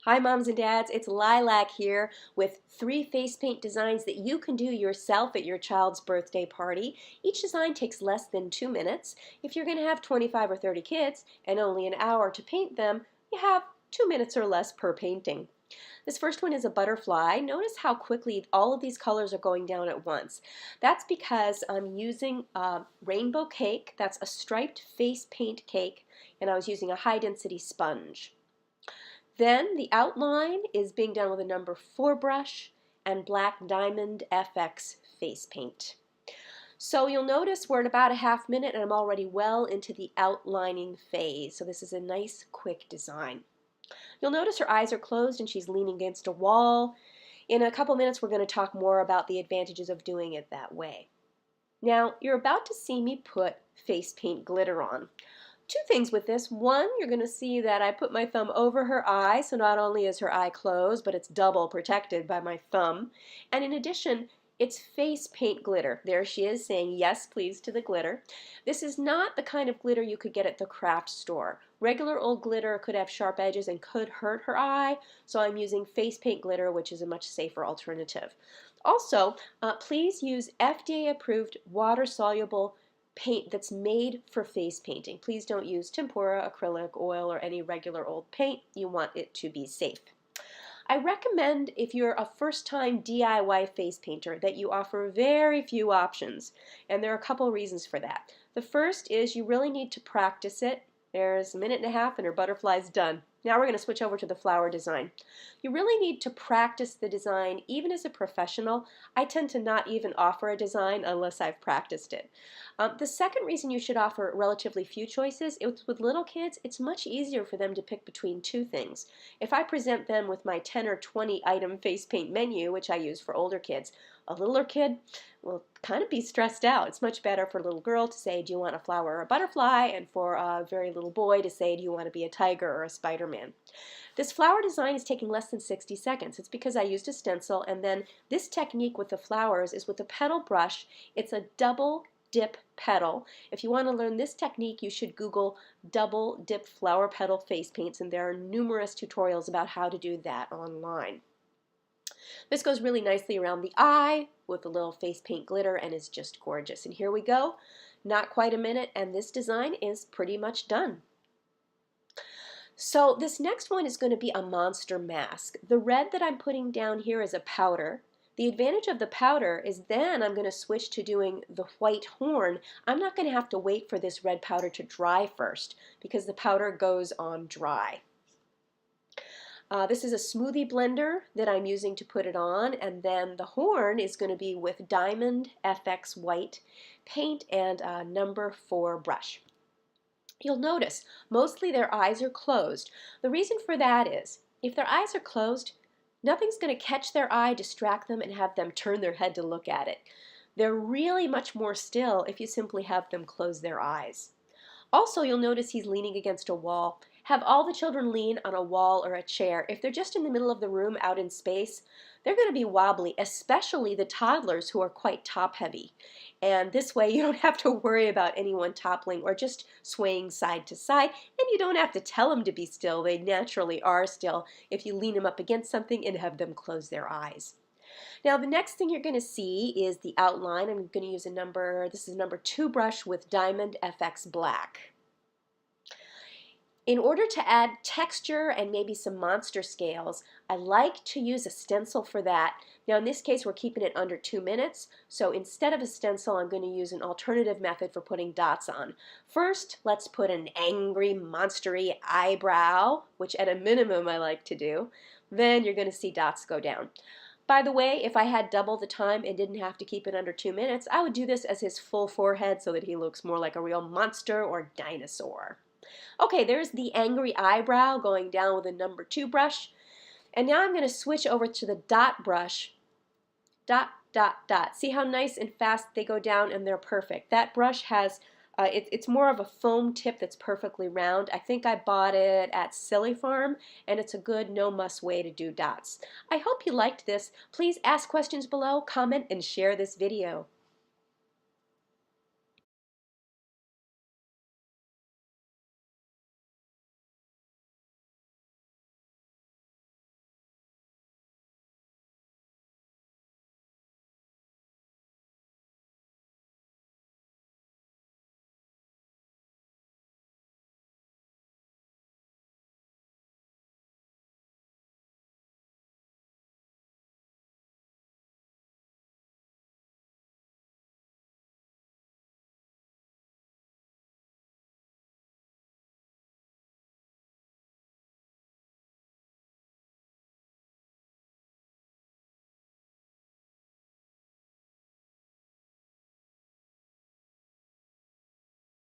Hi moms and dads, it's Lilac here with 3 face paint designs that you can do yourself at your child's birthday party. Each design takes less than 2 minutes. If you're going to have 25 or 30 kids and only an hour to paint them, you have 2 minutes or less per painting. This first one is a butterfly. Notice how quickly all of these colors are going down at once. That's because I'm using a rainbow cake. That's a striped face paint cake, and I was using a high density sponge. Then the outline is being done with a number 4 brush and Black Diamond FX face paint. So you'll notice we're at about a half minute and I'm already well into the outlining phase. So this is a nice quick design. You'll notice her eyes are closed and she's leaning against a wall. In a couple minutes we're going to talk more about the advantages of doing it that way. Now you're about to see me put face paint glitter on. Two things with this. One, you're going to see that I put my thumb over her eye, so not only is her eye closed, but it's double protected by my thumb. And in addition, it's face paint glitter. There she is saying yes please to the glitter. This is not the kind of glitter you could get at the craft store. Regular old glitter could have sharp edges and could hurt her eye, so I'm using face paint glitter, which is a much safer alternative. Also, please use FDA approved water-soluble paint that's made for face painting. Please don't use tempera, acrylic, oil, or any regular old paint. You want it to be safe. I recommend, if you're a first-time DIY face painter, that you offer very few options, and there are a couple reasons for that. The first is you really need to practice it. There's a minute and a half and her butterfly's done. Now we're going to switch over to the flower design. You really need to practice the design even as a professional. I tend to not even offer a design unless I've practiced it. The second reason you should offer relatively few choices is with little kids, it's much easier for them to pick between two things. If I present them with my 10 or 20 item face paint menu, which I use for older kids, a littler kid will kind of be stressed out. It's much better for a little girl to say, do you want a flower or a butterfly? And for a very little boy to say, do you want to be a tiger or a Spider-Man? This flower design is taking less than 60 seconds. It's because I used a stencil, and then this technique with the flowers is with a petal brush. It's a double dip petal. If you want to learn this technique, you should Google double dip flower petal face paints, and there are numerous tutorials about how to do that online. This goes really nicely around the eye with a little face paint glitter and is just gorgeous. And here we go. Not quite a minute and this design is pretty much done. So this next one is going to be a monster mask. The red that I'm putting down here is a powder. The advantage of the powder is then I'm going to switch to doing the white horn. I'm not going to have to wait for this red powder to dry first because the powder goes on dry. This is a smoothie blender that I'm using to put it on, and then the horn is going to be with Diamond FX White paint and a number 4 brush. You'll notice mostly their eyes are closed. The reason for that is if their eyes are closed, nothing's going to catch their eye, distract them, and have them turn their head to look at it. They're really much more still if you simply have them close their eyes. Also, you'll notice he's leaning against a wall. Have all the children lean on a wall or a chair. If they're just in the middle of the room out in space, they're going to be wobbly, especially the toddlers who are quite top heavy. And this way you don't have to worry about anyone toppling or just swaying side to side, and you don't have to tell them to be still. They naturally are still if you lean them up against something and have them close their eyes. Now the next thing you're going to see is the outline. I'm going to use this is number 2 brush with Diamond FX Black. In order to add texture and maybe some monster scales, I like to use a stencil for that. Now in this case we're keeping it under 2 minutes, so instead of a stencil I'm going to use an alternative method for putting dots on. First, let's put an angry, monstery eyebrow, which at a minimum I like to do. Then you're going to see dots go down. By the way, if I had double the time and didn't have to keep it under 2 minutes, I would do this as his full forehead so that he looks more like a real monster or dinosaur. Okay, there's the angry eyebrow going down with a number 2 brush. And now I'm going to switch over to the dot brush. Dot, dot, dot. See how nice and fast they go down, and they're perfect. That brush has, it's more of a foam tip that's perfectly round. I think I bought it at Silly Farm, and it's a good no-muss way to do dots. I hope you liked this. Please ask questions below, comment, and share this video.